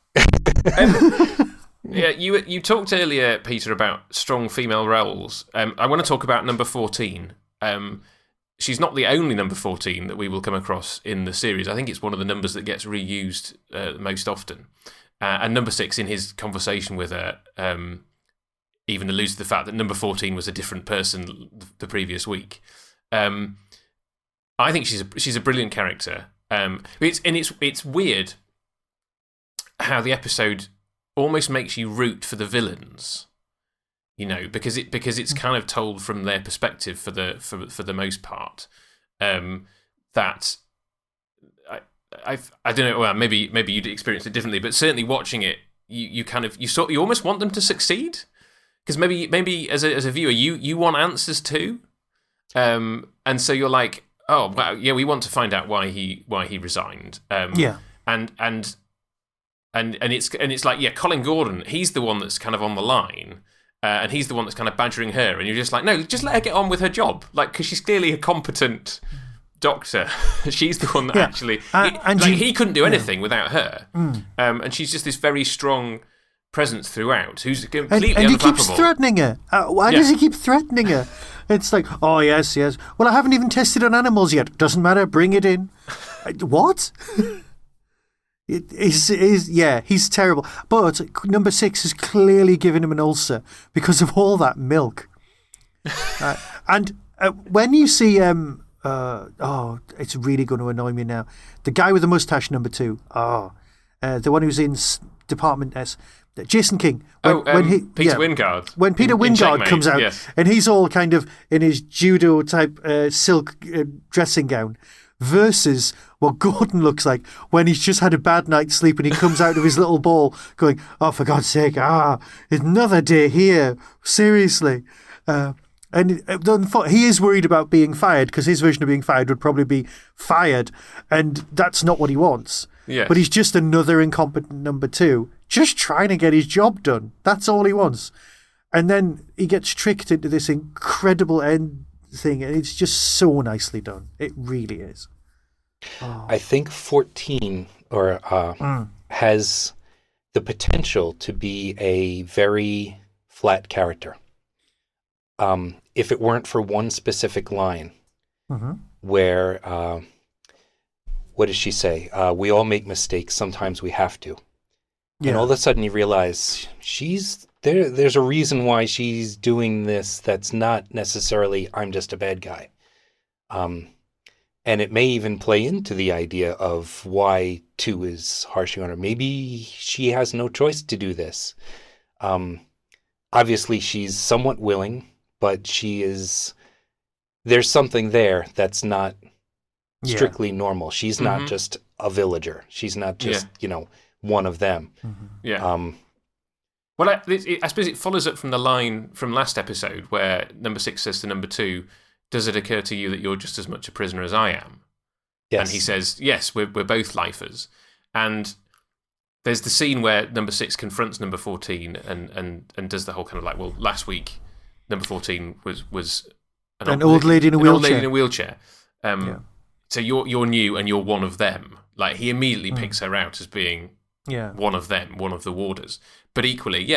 Yeah, you talked earlier, Peter, about strong female roles. I want to talk about number 14. She's not the only number 14 that we will come across in the series. I think it's one of the numbers that gets reused most often. And number 6, in his conversation with her, even alludes to the fact that number 14 was a different person the previous week. I think she's a brilliant character. It's weird how the episode almost makes you root for the villains, you know, because it's kind of told from their perspective for the most part. That I don't know. Well, maybe you'd experience it differently, but certainly watching it, you almost want them to succeed, because maybe as a viewer you want answers too, and so you're like, oh wow, yeah, we want to find out why he resigned. And it's like, yeah, Colin Gordon, he's the one that's kind of on the line, and he's the one that's kind of badgering her, and you're just like, no, just let her get on with her job, like, because she's clearly a competent doctor. She's the one that actually, he couldn't do anything without her, and she's just this very strong presence throughout, who's completely and he unflappable. keeps threatening her. Why does he keep threatening her? It's like, oh yes, well, I haven't even tested on animals yet. Doesn't matter, bring it in. What? He's terrible. But number 6 has clearly given him an ulcer because of all that milk. And when you see, it's really going to annoy me now. The guy with the mustache, number 2. The one who's in Department S. Jason King. Peter Wingard. When Peter Wingard comes out, and he's all kind of in his judo type silk dressing gown, versus what Gordon looks like when he's just had a bad night's sleep and he comes out of his little ball going, oh, for God's sake, another day here, seriously. And he is worried about being fired, because his version of being fired would probably be fired, and that's not what he wants. Yes. But he's just another incompetent number 2, just trying to get his job done. That's all he wants. And then he gets tricked into this incredible end thing, and it's just so nicely done. It really is. I think 14 has the potential to be a very flat character. If it weren't for one specific line where, what does she say? We all make mistakes. Sometimes we have to. Yeah. And all of a sudden you realize there's a reason why she's doing this that's not necessarily, I'm just a bad guy. And it may even play into the idea of why 2 is harshing on her. Maybe she has no choice to do this. Obviously, she's somewhat willing, but there's something there that's not strictly normal. She's not just a villager. She's not just, one of them. Yeah. Well, I suppose it follows up from the line from last episode where number 6 says to number 2, does it occur to you that you're just as much a prisoner as I am? Yes. And he says, yes, we're both lifers. And there's the scene where number 6 confronts number 14 and does the whole kind of like, well, last week number 14 was an old lady in a wheelchair. Old lady in a wheelchair. So you're new and you're one of them. Like, he immediately picks her out as being one of them, one of the warders. But equally,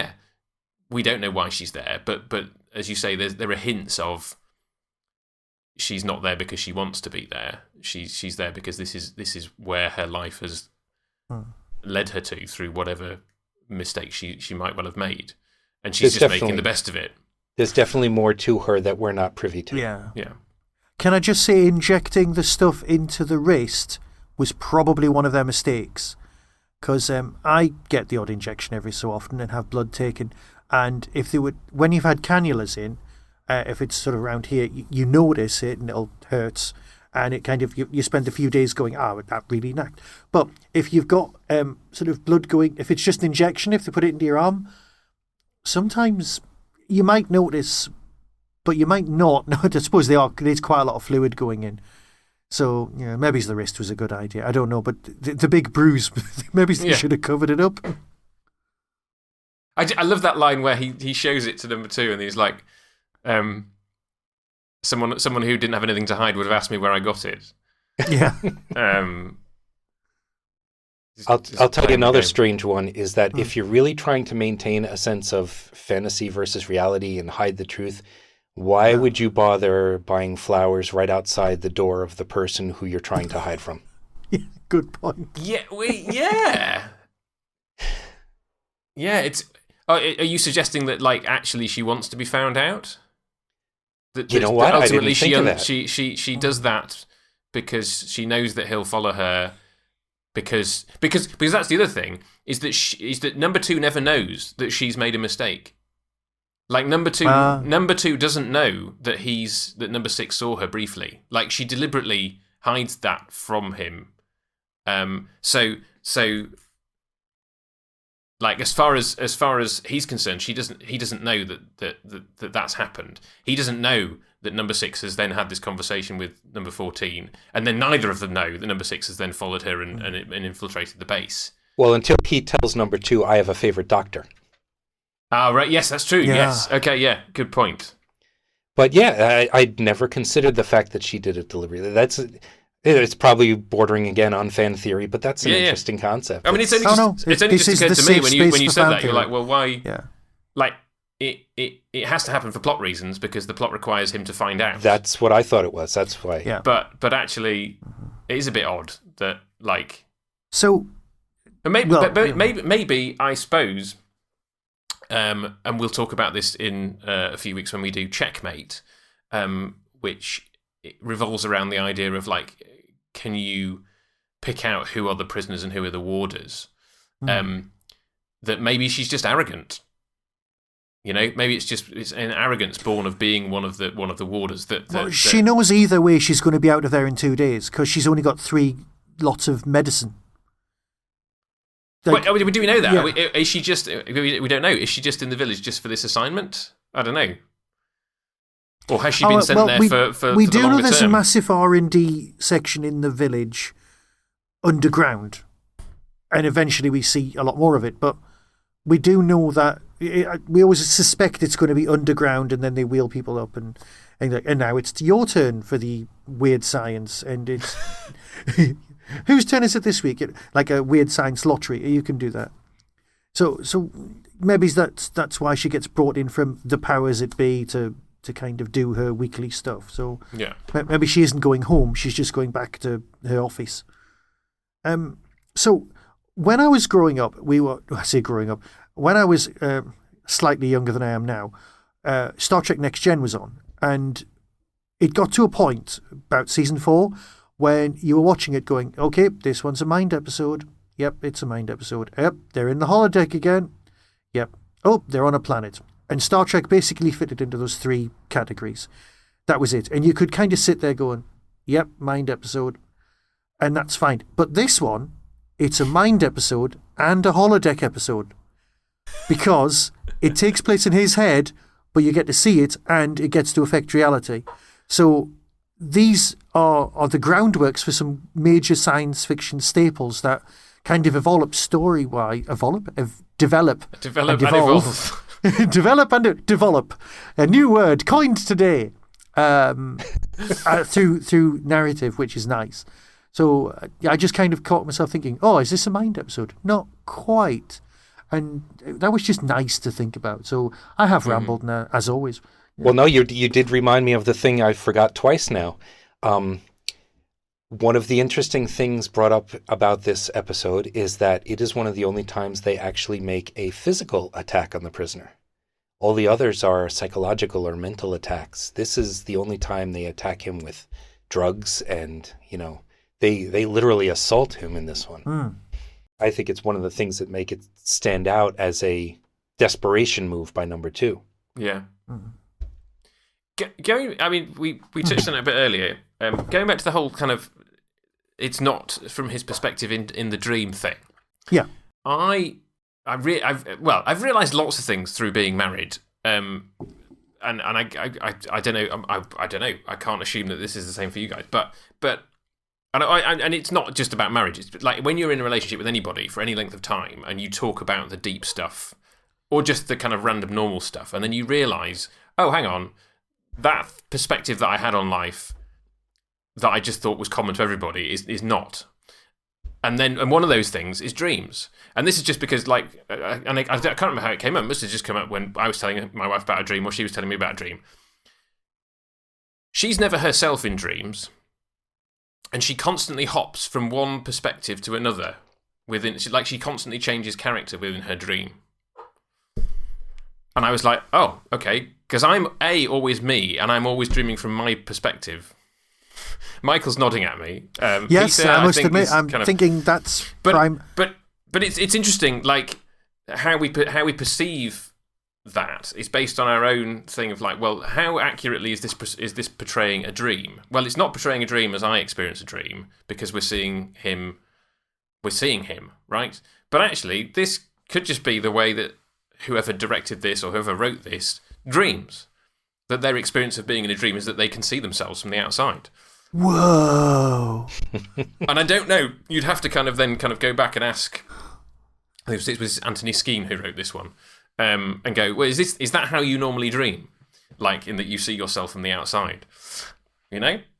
we don't know why she's there. But as you say, there are hints of she's not there because she wants to be there. She's there because this is where her life has led her to through whatever mistake she might well have made, and she's just making the best of it. There's definitely more to her that we're not privy to. Yeah. Can I just say, injecting the stuff into the wrist was probably one of their mistakes, because I get the odd injection every so often and have blood taken, and if they would, when you've had cannulas in, if it's sort of around here, you notice it and it hurts, and it kind of you spend a few days going, that really knacked. But if you've got sort of blood going, if it's just an injection, if they put it into your arm, sometimes you might notice, but you might not. I suppose there's quite a lot of fluid going in. So, maybe the wrist was a good idea. I don't know, but the big bruise, maybe they should have covered it up. I love that line where he shows it to number 2 and he's like, someone who didn't have anything to hide would have asked me where I got it. Yeah. I'll tell you another strange one is that if you're really trying to maintain a sense of fantasy versus reality and hide the truth, why would you bother buying flowers right outside the door of the person who you're trying to hide from? Yeah, good point. Yeah, yeah. It's. Are you suggesting that actually she wants to be found out? You know what? Ultimately, I didn't think of that. She does that because she knows that he'll follow her. Because that's the other thing is that number 2 never knows that she's made a mistake. Number two doesn't know that number 6 saw her briefly. She deliberately hides that from him. So as far as he's concerned, he doesn't know that's happened. He doesn't know that number 6 has then had this conversation with number 14, and then neither of them know that number 6 has then followed her and infiltrated the base. Well, until he tells number 2, I have a favorite doctor. Right. Yes, that's true. Yeah. Yes. Okay. Yeah. Good point. But yeah, I'd never considered the fact that she did it deliberately. It's probably bordering again on fan theory, but that's an interesting concept. I mean, it's only just occurred to me when you said that. Theory. You're like, well, why? Yeah. It has to happen for plot reasons because the plot requires him to find out. That's what I thought it was. That's why. Yeah. But actually, it is a bit odd that So. Maybe I suppose. And we'll talk about this in a few weeks when we do Checkmate, which revolves around the idea of can you pick out who are the prisoners and who are the warders? That maybe she's just arrogant. Maybe it's an arrogance born of being one of the warders. She knows either way she's going to be out of there in 2 days because she's only got 3 lots of medicine. Do we know that? Yeah. Is she just? We don't know. Is she just in the village just for this assignment? I don't know. Or has she been sent there for we the do know there's term? a massive R&D section in the village underground, and eventually we see a lot more of it. But we do know that we always suspect it's going to be underground, and then they wheel people up, and now it's your turn for the weird science, and it's. Whose turn is it this week? Like a weird science lottery. You can do that. So maybe that's why she gets brought in from the powers that be to kind of do her weekly stuff. So yeah, maybe she isn't going home. She's just going back to her office. So when I was growing up, when I was slightly younger than I am now, Star Trek Next Gen was on, and it got to a point about season 4 when you were watching it going, okay, this one's a mind episode. Yep, it's a mind episode. Yep, they're in the holodeck again. Yep. Oh, they're on a planet. And Star Trek basically fitted into those 3 categories. That was it. And you could kind of sit there going, yep, mind episode. And that's fine. But this one, it's a mind episode and a holodeck episode. Because it takes place in his head, but you get to see it and it gets to affect reality. So these are the groundworks for some major science fiction staples that kind of develop develop and develop. A new word coined today through narrative, which is nice. So I just kind of caught myself thinking, oh, is this a mind episode? Not quite. And that was just nice to think about. So I have rambled now, as always. Well, no, you did remind me of the thing I forgot twice now. One of the interesting things brought up about this episode is that it is one of the only times they actually make a physical attack on the prisoner. All the others are psychological or mental attacks. This is the only time they attack him with drugs and, they literally assault him in this one. I think it's one of the things that make it stand out as a desperation move by number 2. Yeah. We touched on it a bit earlier. Going back to the whole kind of, it's not from his perspective in the dream thing. Yeah. I've realised lots of things through being married. And I don't know. I don't know. I can't assume that this is the same for you guys. But and it's not just about marriage. It's like when you're in a relationship with anybody for any length of time, and you talk about the deep stuff, or just the kind of random normal stuff, and then you realise, oh, hang on, that perspective that I had on life, that I just thought was common to everybody, is not. And one of those things is dreams. And this is just because, I can't remember how it came up. It must have just come up when I was telling my wife about a dream, or she was telling me about a dream. She's never herself in dreams, and she constantly hops from one perspective to another. She constantly changes character within her dream. And I was like, oh, okay, because I'm always me, and I'm always dreaming from my perspective. Michael's nodding at me. Yes, Peter, I must admit, I'm thinking that's prime. But it's interesting, like how we perceive that is based on our own thing of how accurately is this portraying a dream? Well, it's not portraying a dream as I experience a dream, because we're seeing him, right? But actually, this could just be the way that whoever directed this or whoever wrote this dreams. That their experience of being in a dream is that they can see themselves from the outside. Whoa. And I don't know, you'd have to kind of go back and ask, it was Anthony Skeen who wrote this one, and go, well, is that how you normally dream? Like, in that you see yourself from the outside? It's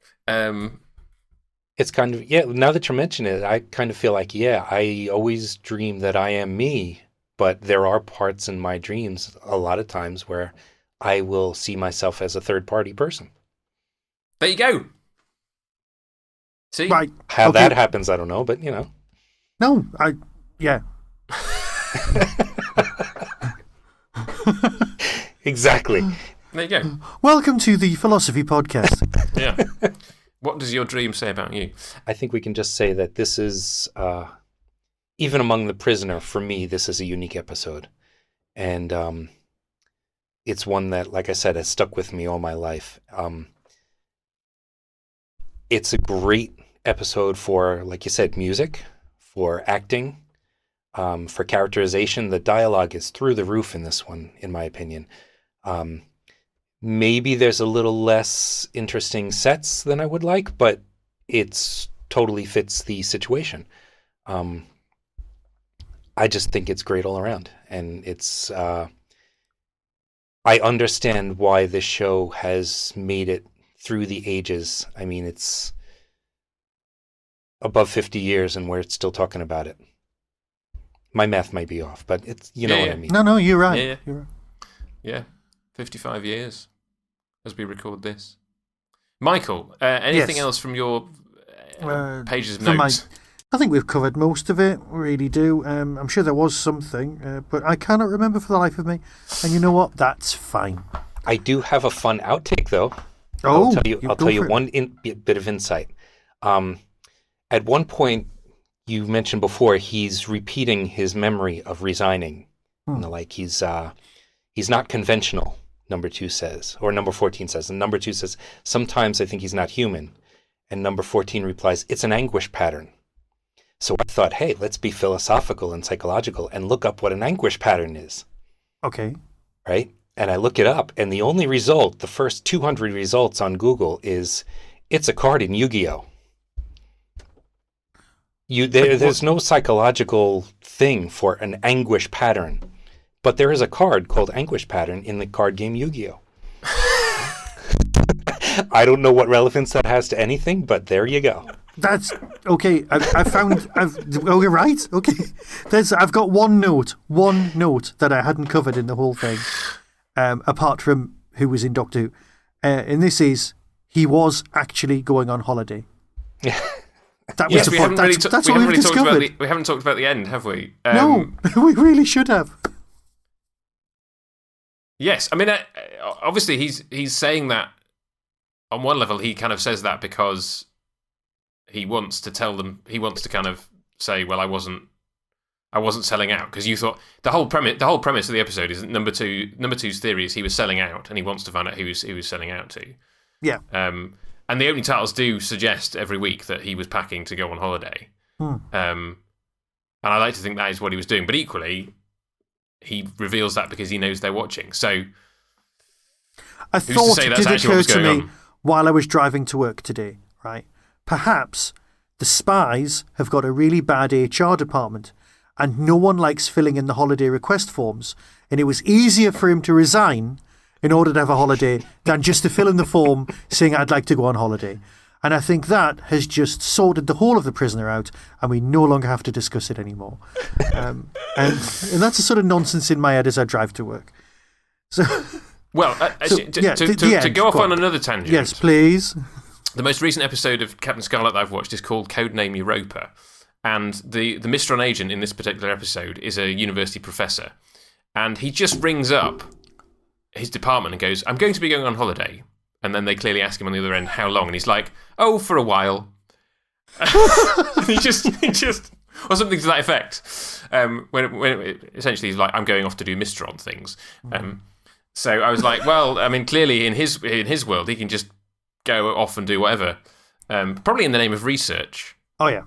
kind of, now that you mention it, I kind of feel like, I always dream that I am me, but there are parts in my dreams a lot of times where I will see myself as a third-party person. There you go. See? Right. How that happens, I don't know, but, No, yeah. Exactly. There you go. Welcome to the Philosophy Podcast. Yeah. What does your dream say about you? I think we can just say that this is, even among the prisoner, for me, this is a unique episode. And it's one that, like I said, has stuck with me all my life. It's a great episode for, like you said, music, for acting, for characterization. The dialogue is through the roof in this one, in my opinion. Maybe there's a little less interesting sets than I would like, but it's totally fits the situation. I just think it's great all around. And it's, I understand why this show has made it through the ages. I mean, it's above 50 years and we're still talking about it. My math might be off, but it's, know what I mean. No, you're right. Yeah. You're right. Yeah, 55 years as we record this. Michael, anything else from your pages of notes? I think we've covered most of it, we really do. I'm sure there was something, but I cannot remember for the life of me. And you know what? That's fine. I do have a fun outtake, though. Oh, I'll tell you one bit of insight. At one point, you mentioned before, he's repeating his memory of resigning. He's not conventional, number 2 says, or number 14 says. And number 2 says, sometimes I think he's not human. And number 14 replies, it's an anguish pattern. So I thought, hey, let's be philosophical and psychological and look up what an anguish pattern is. Okay. Right? And I look it up, and the only result, the first 200 results on Google is, it's a card in Yu-Gi-Oh! There's no psychological thing for an anguish pattern, but there is a card called Anguish Pattern in the card game Yu-Gi-Oh! I don't know what relevance that has to anything, but there you go. That's okay. You're right. Okay, I've got one note that I hadn't covered in the whole thing, apart from who was in Doctor Who, and this is he was actually going on holiday. That was Yes, the we point. haven't really, That's we what haven't we've really talked about discovered. we haven't talked about the end, have we? No, we really should have. Yes, I mean, obviously he's saying that on one level. He kind of says that because he wants to tell them. He wants to kind of say, "Well, I wasn't selling out," because you thought the whole premise of the episode is that number two's theory is he was selling out, and he wants to find out who he was selling out to. Yeah. And the opening titles do suggest every week that he was packing to go on holiday. And I like to think that is what he was doing, but equally, he reveals that because he knows they're watching. So, I thought it did occur to me on? while I was driving to work today, right? Perhaps the spies have got a really bad HR department and no one likes filling in the holiday request forms, and it was easier for him to resign in order to have a holiday than just to fill in the form saying I'd like to go on holiday. And I think that has just sorted the whole of the prisoner out, and we no longer have to discuss it anymore. And that's the sort of nonsense in my head as I drive to work. So, well, to go off on another tangent. Yes, please. The most recent episode of Captain Scarlet that I've watched is called Codename Europa, and the Mistron agent in this particular episode is a university professor, and he just rings up his department and goes, "I'm going to be going on holiday." And then they clearly ask him on the other end how long, and he's like, "Oh, for a while." he just, or something to that effect. When essentially he's like, "I'm going off to do Mistron things." So I was like, well, I mean, clearly in his world, he can just go off and do whatever, probably in the name of research. Oh yeah.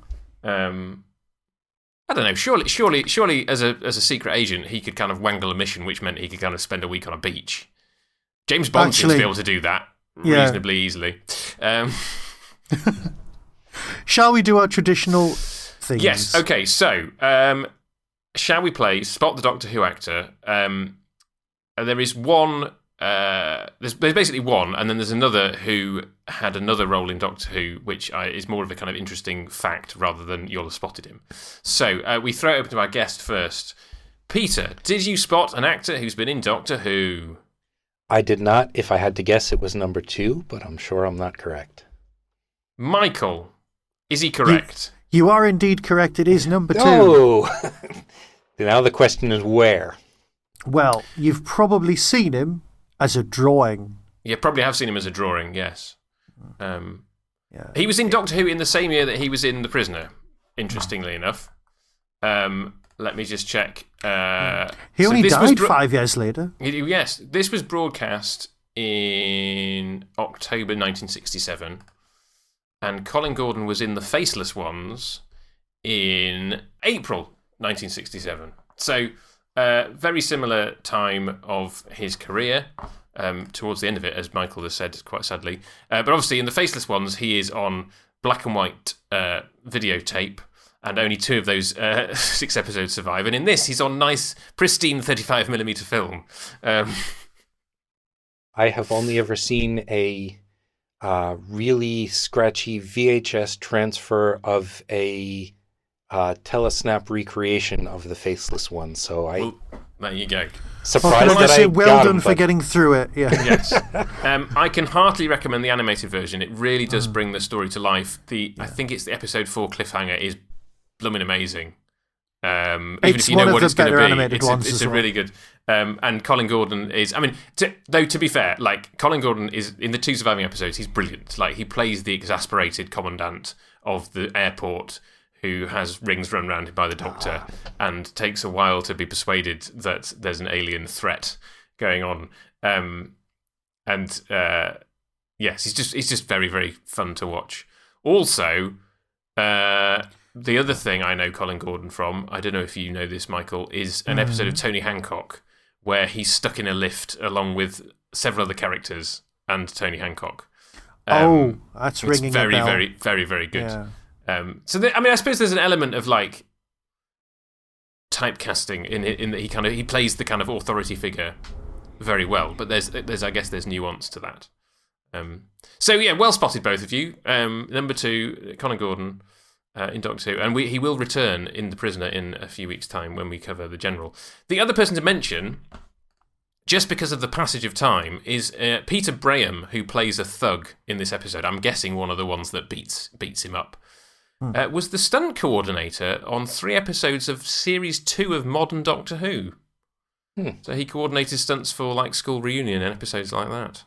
I don't know. Surely, as a secret agent, he could kind of wangle a mission, which meant he could kind of spend a week on a beach. James Bond seems to be able to do that reasonably easily. Shall we do our traditional things? Yes. Okay. So, shall we play Spot the Doctor Who actor? There is one. There's basically one, and then there's another who had another role in Doctor Who, which is more of a kind of interesting fact rather than you'll have spotted him. So we throw it open to our guest first. Peter, did you spot an actor who's been in Doctor Who? I did not. If I had to guess, it was number 2, but I'm sure I'm not correct. Michael, is he correct? You are indeed correct. It is number 2. Oh! Now the question is where? Well, you've probably seen him as a drawing. You probably have seen him as a drawing, yes. He was in Doctor Who in the same year that he was in The Prisoner, interestingly enough. Let me just check. He only died 5 years later. Yes, this was broadcast in October 1967, and Colin Gordon was in The Faceless Ones in April 1967. So, very similar time of his career, towards the end of it, as Michael has said, quite sadly. But obviously, in The Faceless Ones, he is on black and white videotape, and only 2 of those 6 episodes survive. And in this, he's on nice, pristine 35mm film. I have only ever seen a really scratchy VHS transfer of a telesnap recreation of The Faceless One. So Well, there you go. Surprised that I well got done him, for getting through it. Yeah. Yes. I can heartily recommend the animated version. It really does bring the story to life. I think it's the episode 4 cliffhanger is blooming amazing. Even if you know what it's going to be, it's a really good. And Colin Gordon is, I mean, to be fair, like Colin Gordon is in the 2 surviving episodes, he's brilliant. Like he plays the exasperated commandant of the airport who has rings run round him by the Doctor and takes a while to be persuaded that there's an alien threat going on. Yes, he's just very, very fun to watch. Also, the other thing I know Colin Gordon from, I don't know if you know this, Michael, is an episode of Tony Hancock where he's stuck in a lift along with several other characters and Tony Hancock. That's ringing a bell. Very, very, very, very good. Yeah. I suppose there's an element of like typecasting in that he plays the kind of authority figure very well, but there's I guess there's nuance to that. So yeah, well spotted both of you. Number 2, Colin Gordon in Doctor Who, and he will return in The Prisoner in a few weeks' time when we cover the General. The other person to mention, just because of the passage of time, is Peter Braham, who plays a thug in this episode. I'm guessing one of the ones that beats him up. was the stunt coordinator on 3 episodes of Series 2 of Modern Doctor Who. So he coordinated stunts for like School Reunion and episodes like that.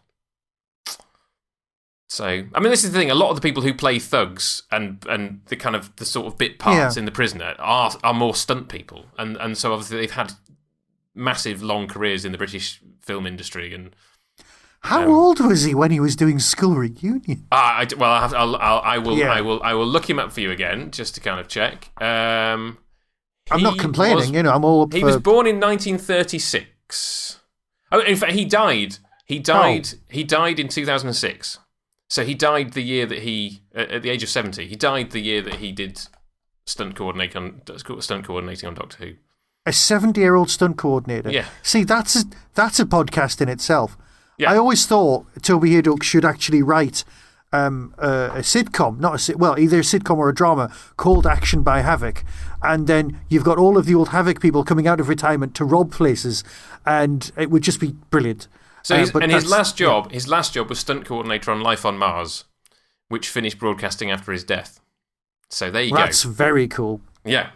So, I mean, this is the thing. A lot of the people who play thugs and the kind of the sort of bit parts in The Prisoner are more stunt people. And so obviously they've had massive long careers in the British film industry. And how old was he when he was doing School Reunion? I will look him up for you again just to kind of check. I'm not complaining, I'm all up for... He was born in 1936. Oh, in fact, he died. He died in 2006. So he died the year that at the age of 70, he died the year that he did stunt coordinating on Doctor Who. A 70-year-old stunt coordinator? Yeah. See, that's a podcast in itself. Yeah. I always thought Toby Haydock should actually write a sitcom, either a sitcom or a drama called Action by Havoc. And then you've got all of the old Havoc people coming out of retirement to rob places, and it would just be brilliant. So his last job was stunt coordinator on Life on Mars, which finished broadcasting after his death. So there you go. That's very cool. Yeah.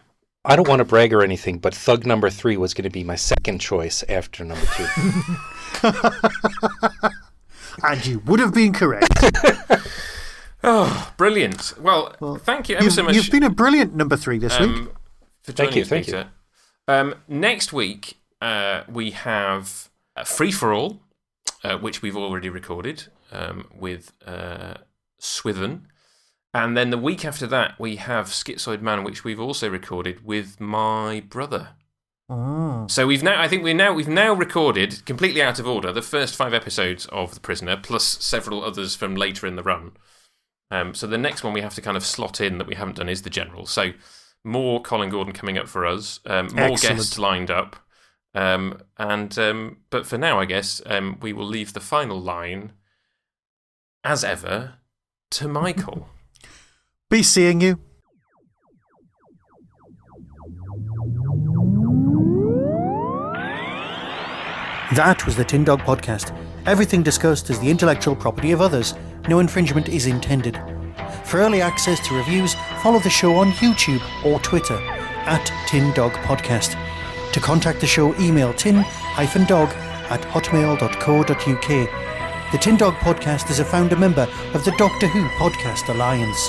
I don't want to brag or anything, but Thug number 3 was going to be my second choice after number 2. And you would have been correct. Oh, brilliant. Well, thank you ever so much. You've been a brilliant number 3 this week. For joining us, thank Peter. Next week, we have Free For All, which we've already recorded with Swithin. And then the week after that, we have Schizoid Man, which we've also recorded with my brother. Oh. So we've now recorded, completely out of order, the first 5 episodes of The Prisoner, plus several others from later in the run. So the next one we have to kind of slot in that we haven't done is The General. So more Colin Gordon coming up for us, more guests lined up. But for now, I guess, we will leave the final line, as ever, to Michael. Be seeing you. That was the Tin Dog Podcast. Everything discussed is the intellectual property of others. No infringement is intended. For early access to reviews, follow the show on YouTube or Twitter @Tin Dog Podcast. To contact the show, email tin-dog@hotmail.co.uk. The Tin Dog Podcast is a founder member of the Doctor Who Podcast Alliance.